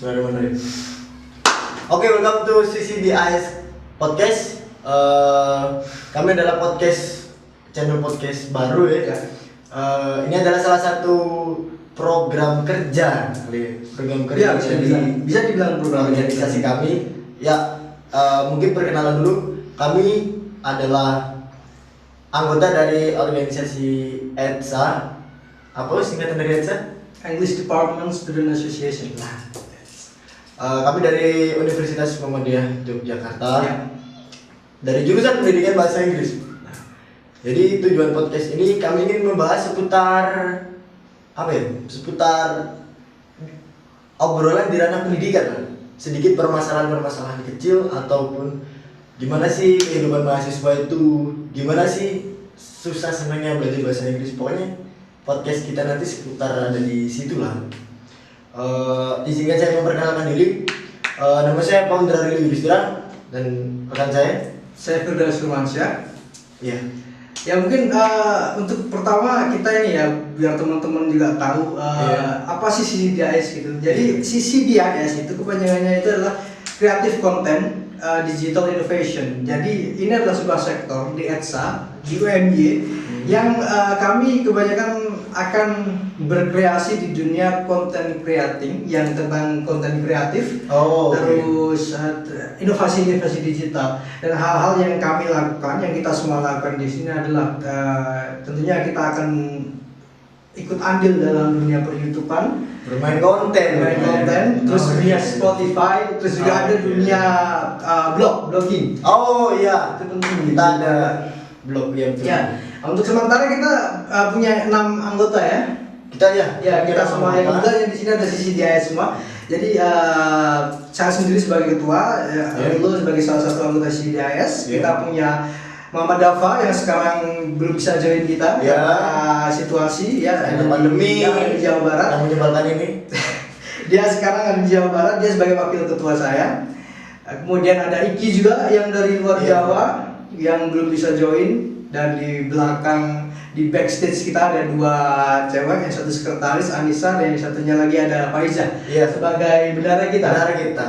Benar-benar. Oke, welcome to CCDIS Podcast. Kami adalah channel podcast baru ya. Ini adalah salah satu program kerja, Ya, bisa dibilang program organisasi kami. Ya, mungkin perkenalan dulu. Kami adalah anggota dari organisasi EDSA. Apa singkatan dari EDSA? English Department Student Association. Kami dari Universitas Muhammadiyah Yogyakarta. Ya. Dari jurusan Pendidikan Bahasa Inggris. Jadi tujuan podcast ini kami ingin membahas seputar seputar obrolan di ranah pendidikan. Sedikit permasalahan-permasalahan kecil ataupun gimana sih kehidupan mahasiswa itu, gimana sih susah senangnya belajar bahasa Inggris. Pokoknya podcast kita nanti seputar ada di situ lah. Izinkan saya memperkenalkan diri. Nama saya Paundra Rili Yudhistira dan rekan saya Firdaus Firmansyah. Iya. Ya mungkin untuk pertama kita ini ya biar teman-teman juga tahu apa sih CCDIS gitu. Jadi CCDIS itu kepanjangannya itu adalah Creative Content Digital Innovation. Jadi ini adalah sebuah sektor di EDSA, di UMY yang kami kebanyakan akan berkreasi di dunia konten creating yang tentang konten kreatif, terus inovasi-inovasi digital dan hal-hal yang kami lakukan, yang kita semua lakukan di sini adalah tentunya kita akan ikut andil dalam dunia per-YouTubean, bermain konten, terus dunia Spotify, terus juga ada dunia blogging. Oh iya, Itu penting. kita ada blog yang Ya, untuk sementara kita punya 6 anggota ya. Kita semua yang anggota yang di sini ada CCDIS semua. Jadi saya sendiri sebagai ketua, lo sebagai salah satu anggota CCDIS. Kita punya Muhammad Dafa yang sekarang belum bisa join kita karena situasi ada pandemi yang di Jawa Barat yang menyebalkan ini. Dia sekarang ada di Jawa Barat, dia sebagai wakil ketua saya. Kemudian ada Iki juga yang dari luar Jawa yang belum bisa join, dan di belakang di backstage kita ada 2 cewek, yang satu sekretaris Anissa dan yang satunya lagi ada Faiza sebagai bendahara kita.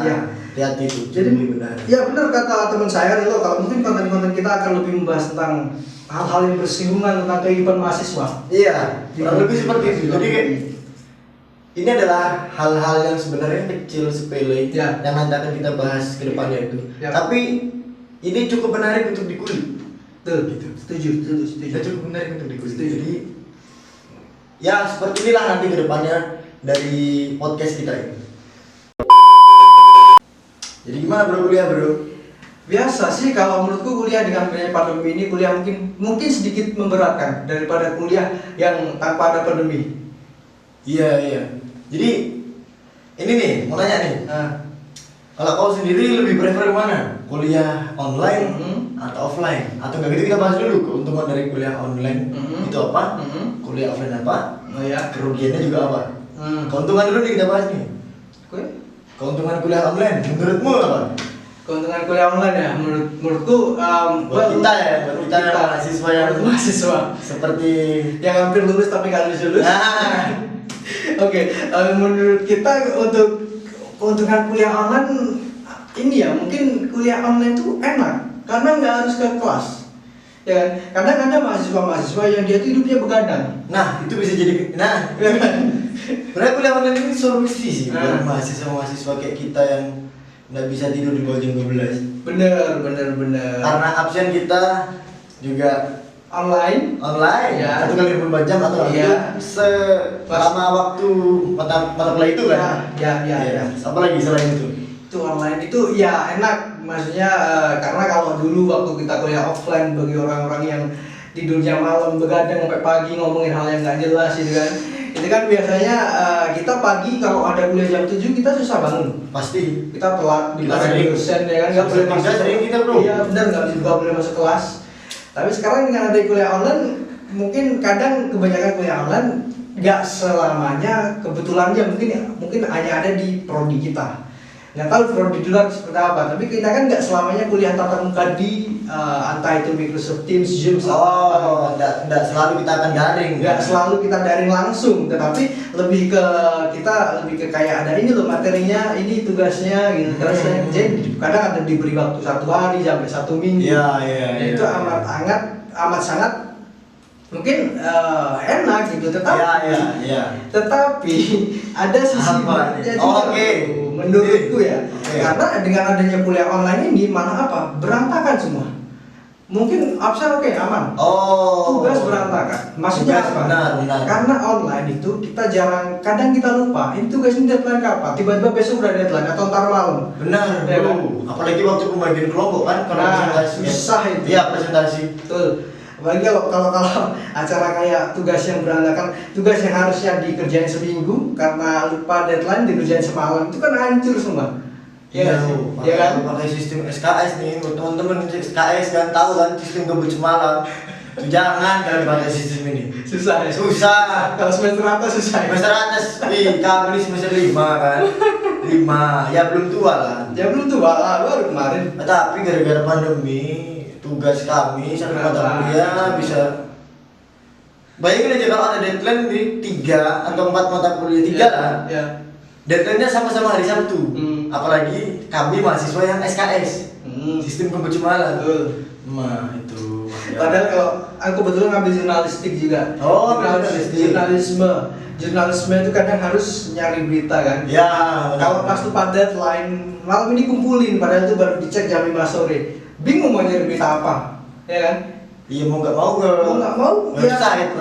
Ya. Hati-hati itu. Jadi benar. Ya benar kata teman saya Rilo, kalau mungkin konten-konten kita akan lebih membahas tentang hal-hal yang bersinggungan tentang kehidupan mahasiswa. Iya, kurang lebih seperti itu. Jadi ini adalah hal-hal yang sebenarnya kecil sepele yang nanti akan kita bahas ke depannya itu. Tapi ini cukup menarik untuk dikulik. Betul, gitu. Setuju. Kita cukup menarik untuk dikulik. Jadi ya seperti inilah nanti ke depannya dari podcast kita ini. Jadi gimana bro kuliah bro? Biasa sih kalau menurutku kuliah dengan pandemi ini, kuliah mungkin sedikit memberatkan daripada kuliah yang tanpa ada pandemi. Iya. Jadi ini nih mau nanya nih. Kalau kau sendiri lebih prefer mana? Kuliah online atau offline? Atau enggak gitu kita bahas dulu keuntungan dari kuliah online itu apa? Kuliah offline apa? Kerugiannya juga apa? Keuntungan dulu nih kita bahas nih. Keuntungan kuliah online menurutmu apa? Keuntungan kuliah online ya menurutku buat kita mahasiswa yang seperti yang hampir lulus tapi nggak lulus. Oke, menurut kita untuk keuntungan kuliah online ini ya, mungkin kuliah online itu enak karena nggak harus ke kelas, ya kan? Kadang ada mahasiswa yang dia tuh hidupnya begadang. Nah itu bisa jadi, sebenarnya kuliah online ini solusi sih buat mahasiswa kayak kita yang nggak bisa tidur di bawah jam 12. Bener. Karena absen kita juga online ya. 1 kali 24 jam atau selama waktu mata kuliah itu kan. Ya. Apa lagi selain itu? Itu online itu ya enak, maksudnya karena kalau dulu waktu kita kuliah offline, bagi orang-orang yang tidurnya malam begadang sampai pagi ngomongin hal yang nggak jelas gitu kan, itu kan biasanya kita pagi kalau ada kuliah jam 7 kita susah bangun, pasti kita telat di dosen ya kan, nggak boleh masuk. Kita bro. Iya benar, nggak boleh masuk kelas. Tapi sekarang dengan ada kuliah online, mungkin kadang kebanyakan kuliah online nggak selamanya kebetulannya mungkin hanya ada di prodi kita. nggak tahu kalau di luar seperti apa, tapi kita kan nggak selamanya kuliah tatap muka di entah itu Microsoft Teams, Zoom, nggak selalu kita akan daring. nggak selalu kita daring langsung, tetapi lebih ke kayak ada ini loh materinya, ini tugasnya gitu, terus jadi kadang ada diberi waktu 1 hari sampai 1 minggu. Itu amat sangat mungkin enak gitu, tetapi ada sisi buruknya juga. Menurutku ya, karena dengan adanya kuliah online ini malah apa? Berantakan semua. Mungkin absen aman. Tugas berantakan. Maksudnya apa? Benar. Karena online itu kita kadang kita lupa. Ini tugas ini deadline kapan? Tiba-tiba besok udah deadline atau ntar malam. Benar. Ya, kan? Apalagi waktu pembagian kelompok kan, kalau presentasi. Susah itu. Iya, presentasi. Betul. Apalagi kalau acara kayak tugas yang berantakan, tugas yang harusnya dikerjain seminggu karena lupa deadline dikerjain semalam, itu kan hancur semua. Iya kan? Pakai sistem SKS nih, buat teman-teman SKS kan tahu kan sistem kebut semalam. Jangan kalian pakai sistem ini. Susah. Kalau semester atas susah. Semester atas, kami ini semester 5 kan. 5, ya belum tua lah. Baru kemarin. Tapi gara-gara pandemi tugas kami satu mata kuliah bisa bayangin aja kalau ada deadline di 3 atau 4 mata kuliah 3 lah. Deadline-nya sama-sama hari Sabtu. Apalagi kami mahasiswa yang SKS. Sistem kebut-semalam. Itu. Padahal kalau aku kebetulan ngambil jurnalistik juga. Jurnalisme itu kadang harus nyari berita kan. Kalau pas lupa deadline, malam ini kumpulin padahal itu baru dicek jam 5 sore. Bingung mau nyari berita apa, ya kan? Iya mau nggak mau website,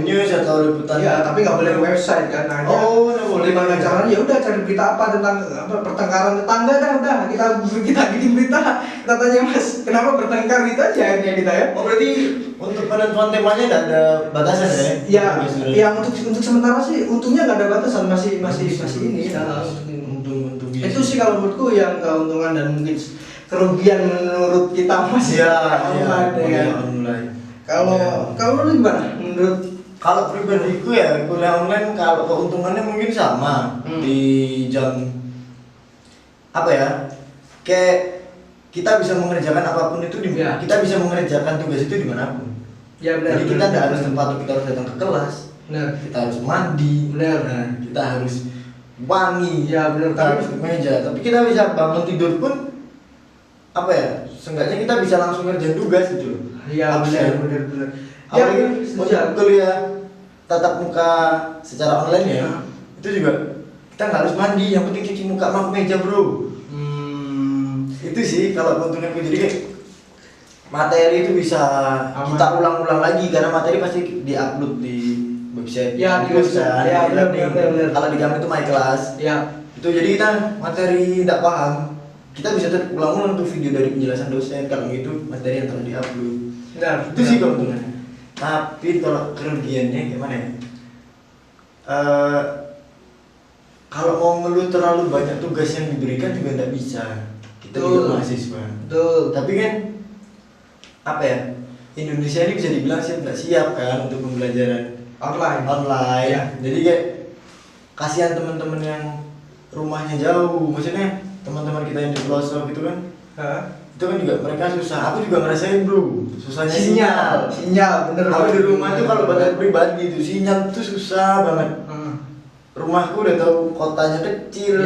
news atau liputan. Iya, tapi nggak boleh ke website kan? Nggak boleh. Gimana caranya? Ya udah cari berita apa tentang pertengkaran tetangga udah kita bikin berita. Kita tanya Mas, kenapa bertengkar itu aja akhirnya kita ya? Berarti untuk penentuan temanya nggak ada batasan ya? Iya, untuk sementara sih untungnya nggak ada batasan, masih ini. Untung. Itu sih kalau menurutku yang keuntungan dan mungkin kerugian menurut kita masih online. Kalau lu gimana? Kalau pribadiku ya kuliah online kalau keuntungannya mungkin sama di jam kayak kita bisa mengerjakan apapun itu kita bisa mengerjakan tugas itu dimanapun. Benar. Jadi kita tidak harus tempat kita harus datang ke kelas. Benar. Kita harus mandi. Benar. Kita harus wangi. Benar. Kita harus ke meja. Tapi kita bisa bangun tidur pun seenggaknya kita bisa langsung ngerjain tugas gitu. Benar. Apalagi untuk kuliah tatap muka secara online itu juga kita nggak harus mandi, yang penting cuci muka sama meja bro. Itu sih kalau keuntunganku, jadi kayak materi itu bisa kita ulang-ulang lagi karena materi pasti diupload di website. Benar. Kalau di kami itu My Class. Itu jadi kita materi tidak paham, kita bisa ulang-ulang tuh video dari penjelasan dosen kalau gitu materi yang telah diupload. Itu sih keuntungannya. Tapi kalau kerugiannya gimana ya? Kalau mau ngeluh terlalu banyak tugas yang diberikan juga tidak bisa. Kita juga mahasiswa. Tapi kan Indonesia ini bisa dibilang siap kan untuk pembelajaran online. Jadi kayak kasihan teman-teman yang rumahnya jauh, maksudnya teman-teman kita yang di pelosok gitu kan. Itu kan juga mereka susah. Aku juga ngerasain bro, susahnya sinyal bener. Aku di rumah tuh kalau baterai pribadi itu sinyal tuh susah banget. Rumahku udah tahu kotanya kecil.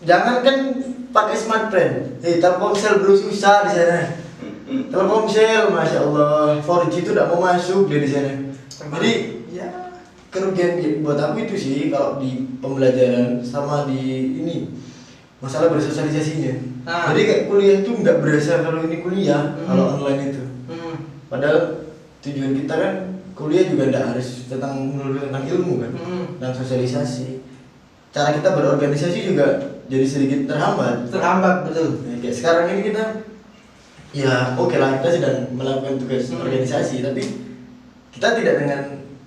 Jangan kan pakai smartphone. Telkomsel bro susah di sana. Telkomsel, masya Allah, 4G itu tidak mau masuk di sana. Jadi kerugian buat aku itu sih kalau di pembelajaran sama di ini masalah bersosialisasinya. Jadi kayak kuliah itu nggak berasa kalau ini kuliah kalau online itu. Padahal tujuan kita kan kuliah juga nggak harus tentang ilmu kan, dan sosialisasi. Cara kita berorganisasi juga jadi sedikit terhambat. Betul. Kayak sekarang ini kita oke lah kita sedang melakukan tugas organisasi, tapi kita tidak dengan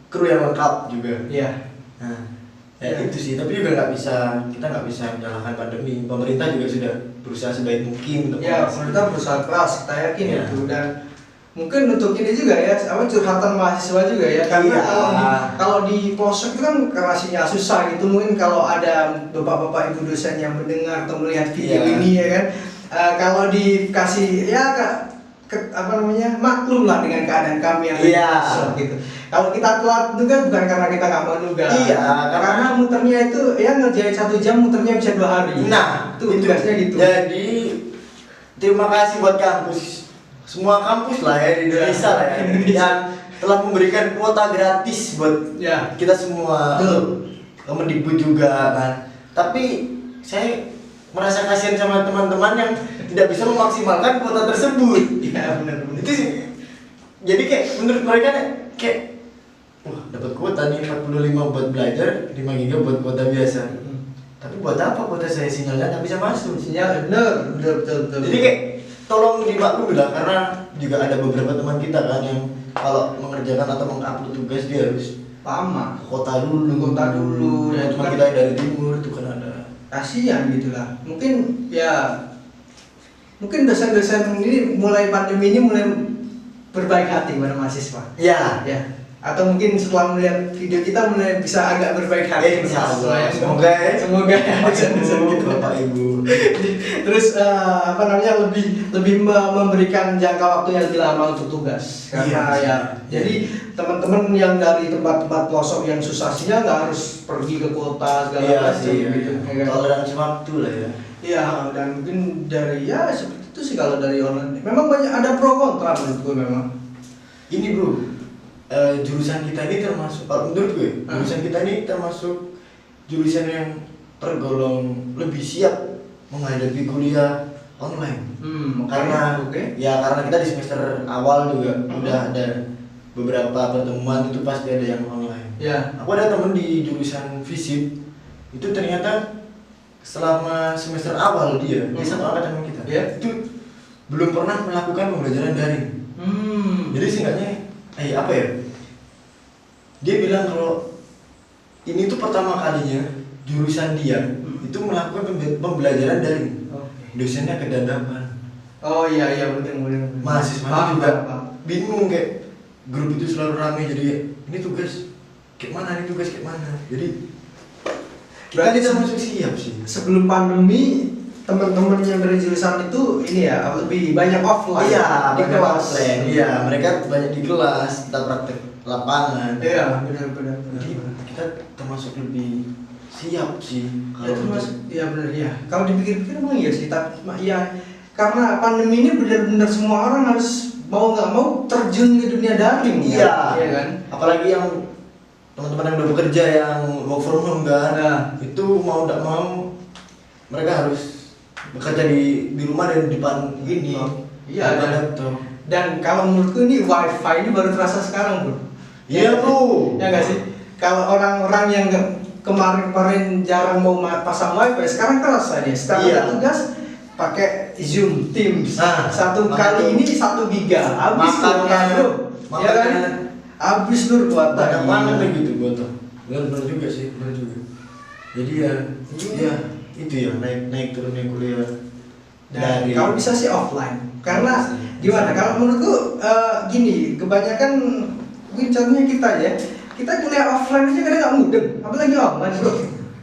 kru yang lengkap juga. Itu sih, tapi juga kita nggak bisa menyalahkan pandemi. Pemerintah juga sudah berusaha sebaik mungkin untuk pemerintah berusaha keras, kita yakin itu. Dan mungkin untuk ini juga ya, apa curhatan mahasiswa juga ya, karena kalau di pelosok itu kan masihnya susah gitu. Mungkin kalau ada bapak-bapak ibu dosen yang mendengar atau melihat video ini ya kan, kalau dikasih ya apa namanya, maklum lah dengan keadaan kami yang pelosok gitu. Kalau kita telat itu kan bukan karena kita nggak mau nugas, karena muternya itu ya ngerjain 1 jam, muternya bisa 2 hari. Nah, itu tugasnya gitu. Jadi terima kasih buat kampus, semua kampus lah ya di Indonesia lah ya, yang telah memberikan kuota gratis buat kita semua, Kemendikbud juga kan. Tapi saya merasa kasihan sama teman-teman yang tidak bisa memaksimalkan kuota tersebut. Iya benar. Itu sih. Jadi kayak menurut mereka kayak wah, dapat kuota nih 45 buat belajar, 5 GB buat kuota biasa. Tapi buat apa kuota saya, sinyalnya nggak bisa masuk. Sinyal betul. Jadi kayak tolong dimaklumi lah, karena juga ada beberapa teman kita kan yang kalau mengerjakan atau mengupload tugas dia harus lama, kota dulu. Ya, teman kita yang dari timur itu kan ada. Kasihan gitulah. Mungkin dosen-dosen ini mulai pandemi ini mulai berbaik hati pada mahasiswa. Ya. Atau mungkin setelah melihat video kita mulai bisa agak berbaik hati. Semoga ya dosen-dosen gitu, Bapak Ibu. Terus apa namanya, lebih memberikan jangka waktu yang lebih lama untuk tugas. Karena jadi teman-teman yang dari tempat-tempat pelosok yang susah sinyal nggak harus pergi ke kota segala macam gitu. Toleransi waktu lah ya. Iya, dan mungkin dari seperti itu sih kalau dari online. Memang banyak ada pro kontra menurut gue memang. Ini bro, jurusan kita ini termasuk, kalau menurut gue, jurusan kita ini termasuk jurusan yang tergolong lebih siap menghadapi kuliah online. Karena karena kita di semester awal juga udah ada beberapa pertemuan itu pasti ada yang online. Aku ada temen di jurusan fisip itu ternyata selama semester awal dia satu angkatan kita, itu belum pernah melakukan pembelajaran daring. Jadi singkatnya dia bilang kalau ini tuh pertama kalinya jurusan dia itu melakukan pembelajaran daring. Dosennya kedadapan. Oh iya benar. Mahasiswa juga bingung, kayak grup itu selalu ramai, jadi ini tugas kayak mana. Jadi kita termasuk siap sih. Sebelum pandemi teman-teman yang dari jurusan itu ini ya lebih banyak offline. Di kelas. Mereka banyak di kelas, kita praktek lapangan. Benar. Jadi kita termasuk lebih siap sih. Kalau dipikir-pikir emang iya sih, tapi karena pandemi ini benar-benar semua orang harus mau nggak mau terjun ke dunia daring. Iya kan? Apalagi yang teman-teman yang udah bekerja, yang work from home kan, itu mau nggak mau mereka harus bekerja di rumah dan di depan ini. Laptop. Dan kalau menurutku ini wifi ini baru terasa sekarang bro. Iya bro. Ya nggak sih? Kalau orang-orang yang kemarin jarang mau pasang wifi, sekarang terasa dia. Sekarang tugas pakai Zoom, Teams. Satu kali ini 1 giga, habis bro. Ya kan? Habis lur kuota. Banyak banget gitu kuota. Benar juga sih, benar juga. Jadi itu ya naik turunnya kuliah. Dan kalau bisa sih offline. Karena gimana? Kalau menurutku gini, kebanyakan mungkin contohnya kita kuliah offline aja kadang nggak mudeng, apalagi online bro.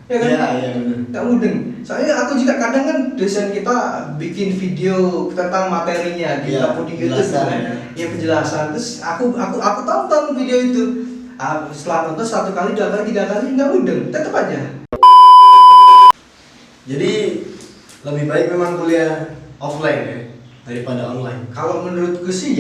Ya kan? Iya benar. Nggak mudeng. Soalnya aku juga kadang kan dosen kita bikin video tentang materinya di upload di YouTube kan. Ya penjelasan. Terus aku tonton video itu. Setelah nonton 1 kali, 2 kali, 3 kali nggak mudeng, tetap aja. Jadi lebih baik memang kuliah offline ya daripada online. Kalau menurutku sih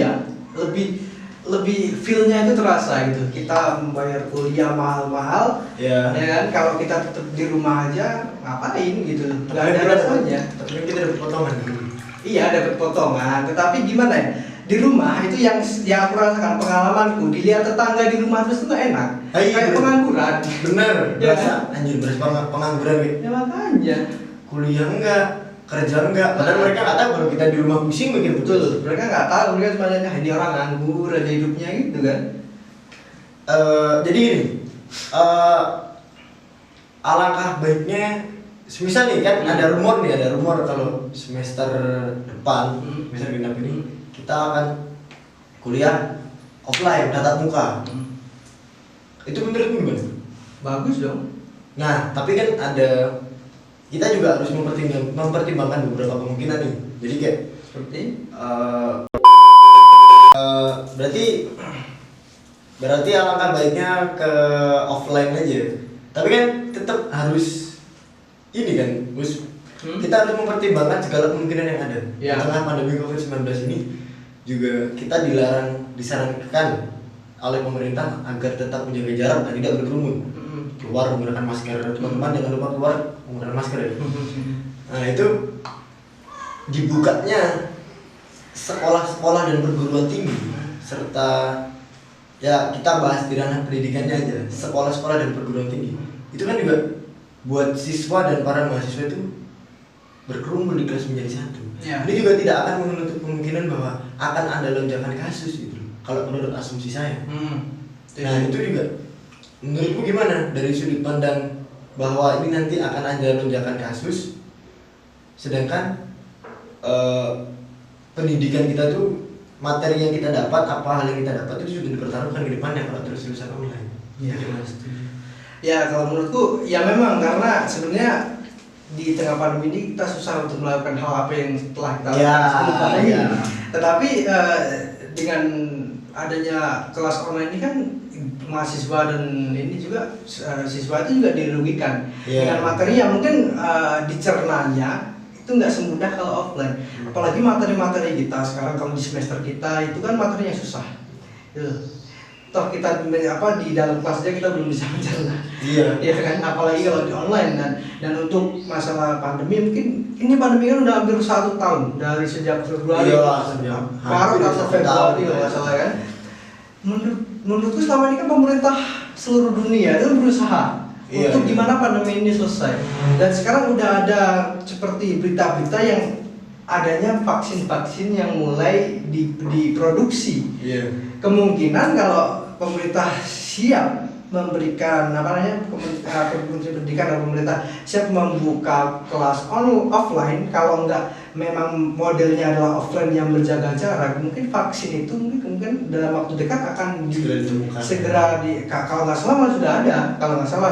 lebih feel-nya itu terasa gitu. Kita membayar kuliah mahal-mahal, ya kan? Kalau kita tetap di rumah aja ngapain gitu? Nggak ada rasanya. Tapi kita dapat potongan. Iya dapat potongan. Tetapi gimana ya? Di rumah itu yang aku rasakan, pengalamanku, dilihat tetangga di rumah terus itu nggak enak. Kayak pengangguran. Bener. Berasa anjir pengangguran gitu. Ya makanya. Kuliah enggak, kerja enggak. Padahal mereka nggak tahu kalau kita di rumah pusing mikir betul. Mereka nggak tahu, mereka cuma nanya ini orang nganggur aja hidupnya gitu kan. Jadi ini alangkah baiknya, semisal nih kan ada rumor kalau semester depan, semester genap ini kita akan kuliah offline tatap muka. Itu menurutmu gimana? Bagus dong. Nah, tapi kan ada, kita juga harus mempertimbangkan beberapa kemungkinan nih. Jadi kayak Seperti berarti alangkah baiknya ke offline aja. Tapi kan tetap harus ini kan, Gus. Kita harus mempertimbangkan segala kemungkinan yang ada. Ya. Di tengah pandemi COVID-19 ini juga kita disarankan oleh pemerintah agar tetap menjaga jarak dan tidak berkerumun. Keluar menggunakan masker, teman-teman jangan lupa keluar menggunakan masker ya. Nah itu dibukanya sekolah-sekolah dan perguruan tinggi serta ya kita bahas di ranah pendidikannya aja, sekolah-sekolah dan perguruan tinggi itu kan juga buat siswa dan para mahasiswa itu berkerumun di kelas menjadi satu. Ya. Ini juga tidak akan menutup kemungkinan bahwa akan ada lonjakan kasus gitu kalau menurut asumsi saya. Nah itu juga menurutmu gimana dari sudut pandang bahwa ini nanti akan ada lonjakan kasus, sedangkan pendidikan kita tuh materi yang kita dapat, apa hal yang kita dapat itu juga dipertaruhkan ke depannya kalau terus-terusan online. Iya. Ya kalau menurutku ya memang karena sebenarnya di tengah pandemi ini kita susah untuk melakukan hal apa yang telah kita lakukan sebelumnya ini. Ya. Tetapi dengan adanya kelas online ini kan mahasiswa dan ini juga siswa itu juga dirugikan dengan materi yang mungkin dicernanya itu nggak semudah kalau offline. Apalagi materi-materi kita sekarang kalau di semester kita itu kan materinya susah. Toh kita di dalam kelas aja kita belum bisa mencerna. Iya. Ya kan, apalagi kalau di online dan untuk masalah pandemi mungkin ini pandemi kan udah hampir 1 tahun dari sejak Februari. Maret atau Februari kalau nggak salah kan. Menurutku selama ini kan pemerintah seluruh dunia itu berusaha untuk gimana pandemi ini selesai. Dan sekarang udah ada seperti berita-berita yang adanya vaksin-vaksin yang mulai diproduksi. Kemungkinan kalau pemerintah siap memberikan Menteri Pendidikan dan pemerintah siap membuka kelas offline, kalau enggak memang modelnya adalah offline yang berjaga jarak, mungkin vaksin itu mungkin dalam waktu dekat akan segera kalau nggak salah malah sudah ada, kalau nggak salah.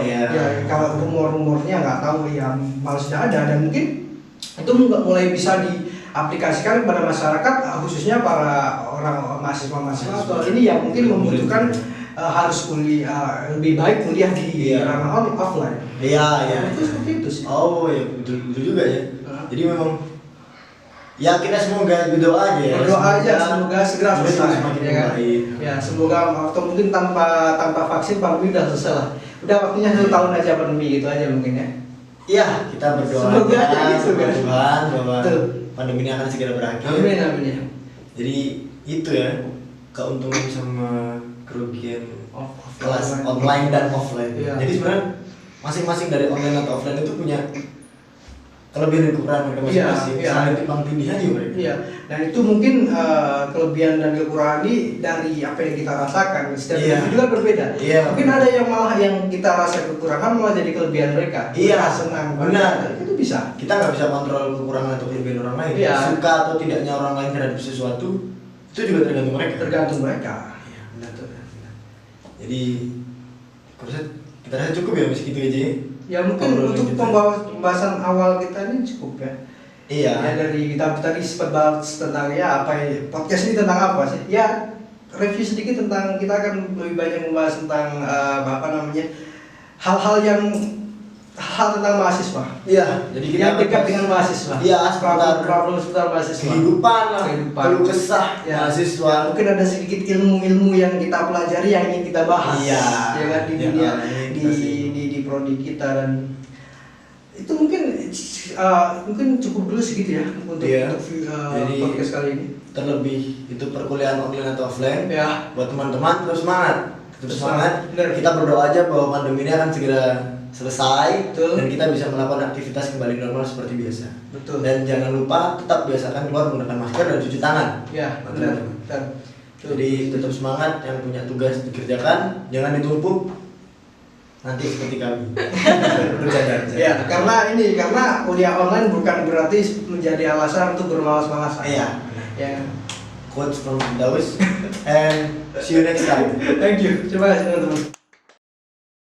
Ya kalau rumornya nggak tahu ya malah sudah ada, dan mungkin itu mulai bisa diaplikasikan kepada masyarakat, khususnya para orang mahasiswa atau ini yang mungkin membutuhkan harus lebih baik kuliah di ranah offline. Itu seperti itu sih. Betul juga ya. Jadi memang ya kita semoga berdoa aja ya. Berdoa aja semoga segera selesai. Ya kan? Ya semoga atau mungkin tanpa vaksin pandemi udah selesai lah. Udah waktunya 1 tahun aja pandemi gitu aja mungkin ya. Iya, kita berdoa semoga aja gitu kan. Tuhan bahwa pandemi ini akan segera berakhir. Amin ya. Jadi itu ya keuntungan sama kerugian kelas online dan offline. Jadi sebenarnya masing-masing dari online atau offline itu punya kelebihan dan kekurangan mereka masing-masing. Saling timbang tindih aja mereka. Dan itu mungkin kelebihan dan kekurangan ini dari apa yang kita rasakan. Setiap individu juga berbeda. Mungkin ada yang malah yang kita rasa kekurangan malah jadi kelebihan mereka. Senang. Benar. Itu bisa. Kita nggak bisa kontrol kekurangan atau kelebihan orang lain. Suka atau tidaknya orang lain terhadap sesuatu itu juga tergantung mereka. Benar. Jadi kita rasa cukup ya segitu aja. Ya mungkin untuk pembahasan awal kita ini cukup ya. Ya dari kita tadi sempat bahas tentang podcast ini tentang apa sih? Ya review sedikit tentang, kita akan lebih banyak membahas tentang hal tentang mahasiswa. Jadi kita yang dekat dengan mahasiswa. seputar mahasiswa. Kehidupan keluh kesah mahasiswa. Mungkin ada sedikit ilmu-ilmu yang kita pelajari yang ingin kita bahas. Kan di dunia di prodi kita, dan itu mungkin cukup dulu segitu ya untuk podcast kali ini. Terlebih itu perkuliahan online atau offline. Buat teman-teman terus semangat. Kita berdoa aja bahwa pandemi ini akan segera selesai. Dan kita bisa melakukan aktivitas kembali normal seperti biasa. Dan jangan lupa tetap biasakan keluar menggunakan masker dan cuci tangan. Benar. Jadi tetap semangat, yang punya tugas dikerjakan, jangan ditumpuk nanti seperti kami. Karena kuliah online bukan berarti menjadi alasan untuk bermalas-malasan. quotes from Daus and see you next time. Thank you. Terima kasih teman-teman.